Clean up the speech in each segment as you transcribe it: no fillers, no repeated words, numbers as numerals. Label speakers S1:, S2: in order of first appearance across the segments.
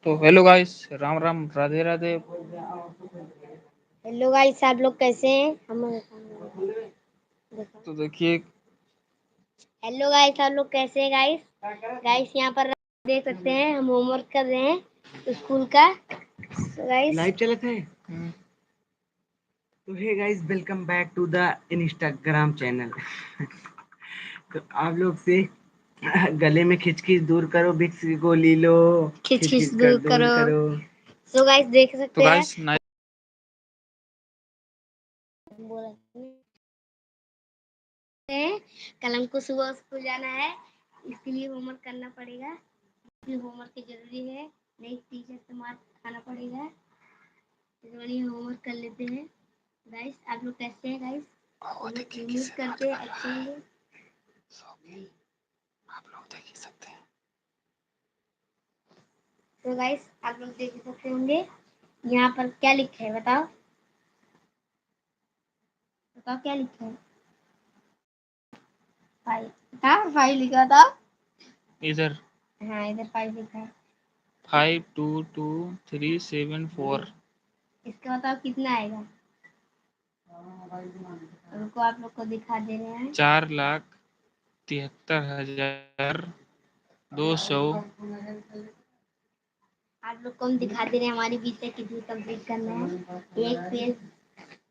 S1: तो hello guys, Ram Ram, Radhe Radhe.
S2: Hello guys, आप लोग कैसे हैं?
S1: तो देखिए,
S2: हेलो गाइस, आप लोग कैसे हैं गाइस? गाइस यहाँ पर देख सकते हैं, हम होमवर्क कर रहे हैं स्कूल का। गाइस
S3: लाइव चलत है। तो hey guys, welcome back to the Instagram channel. तो आप लोग से गले में खिचखिच दूर करो, विक्स की गोली लो,
S2: खिच खिच
S3: खिचखिच कर
S2: दूर
S3: दूर
S2: करो।
S3: करो।
S2: तो गाइस देख
S1: तो
S2: सकते हैं,
S1: गाइस
S2: कल हमको सुबह स्कूल जाना है, इसके लिए होमवर्क करना पड़ेगा। होमवर्क की जरूरी है, नहीं टीचर से मार खाना पड़ेगा। इसलिए होमवर्क कर लेते हैं। गाइस आप लोग कैसे हैं गाइस? यूज करते हैं अच्छे हैं।
S1: आप लोग देख ही सकते हैं।
S2: तो गाइस आप लोग देख सकते होंगे, यहाँ पर क्या लिखा है बताओ? बताओ क्या लिखा है? फाइव। हाँ फाइव लिखा था।
S1: इधर
S2: हाँ इधर फाइव लिखा है।
S1: 522374।
S2: इसका बताओ कितना आएगा? उनको आप लोग को दिखा दे रहे हैं।
S1: 4,73,200।
S2: आप लोग को हम दिखा दे रहे हैं हमारी बीते कितनी कंप्लीट करना है। एक पेज,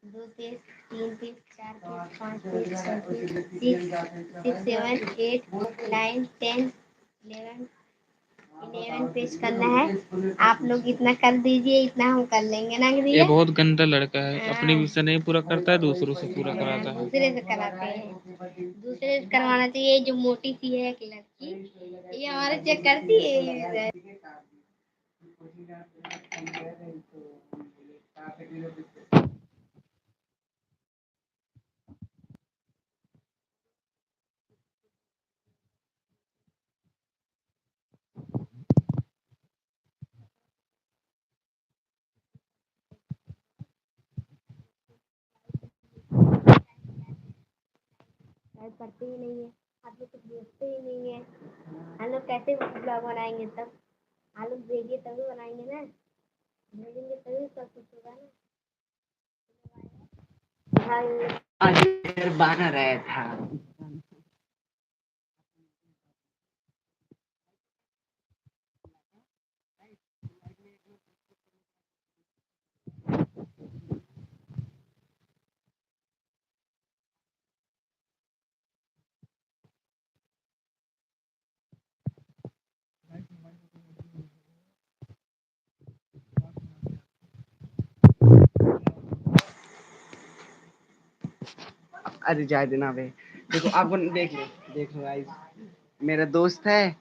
S2: दो पेज, तीन पेज, चार पेज, पाँच पेज, छह page, six seven eight nine 10 11 page करना है। आप लोग इतना कर दीजिए, इतना हम कर लेंगे ना
S1: ये
S2: भैया।
S1: बहुत गंदा लड़का है, अपने
S2: हाँ,
S1: विषय नहीं पूरा करता है, दूसरों से पूरा कराता है।
S2: दूसरे से कराते हैं। दूसरे से करवाना चाहिए। जो मोटी सी है एक लड़की, ये हमारे चेक करती है। शायद करते ही नहीं है। आप लोग कुछ देखते ही नहीं है। हम लोग कैसे ब्लॉग बनाएंगे तब? आप लोग भेजिए तभी बनाएंगे ना। भेजेंगे तभी सब कुछ होगा ना। हाँ,
S3: आज इधर बानर आया था। अरे जाए देना बे। देखो आपको देख लो गाइस, मेरा दोस्त है।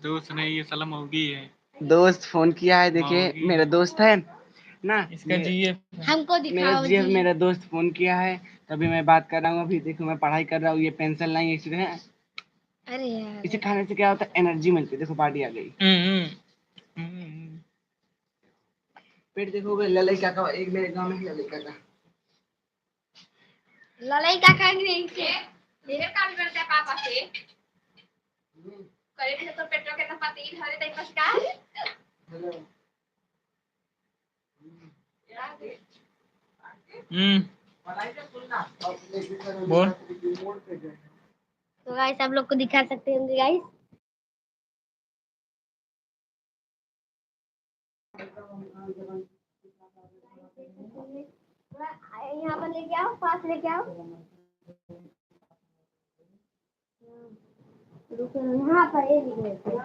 S1: दोस्त नहीं, ये साला मौगी है।
S3: दोस्त फोन किया है, देखिए
S1: मौगी
S3: मेरा दोस्त है ना।
S1: इसका जीएफ
S2: हमको
S3: मेरा
S2: दिखाओ
S3: जीएफ
S2: जी।
S3: मेरा दोस्त फोन किया है, तभी मैं बात कर रहा हूँ। अभी देखो मैं पढ़ाई कर रहा हूँ, ये पेंसिल नहीं है इसमें।
S2: अरे यार,
S3: इसे खाने से क्या होता है, एनर्जी मिलती है। देखो पार्टी आ गई। पेट देखो बे, ललई काका एक मेरे गांव में ही ललई काका।
S2: लड़ाई का करेंगे इनसे। मेरे काम करते हैं पापा से। करे भी तो पेट्रोल के ना पाती घरे तक पसका।
S3: हेलो।
S1: बोल।
S2: तो गाइस आप लोग को दिखा सकते होंगे गाइस। यहाँ पर लेके आओ, पास लेके आओ। रुको यहाँ पर ये लिख लेते हैं।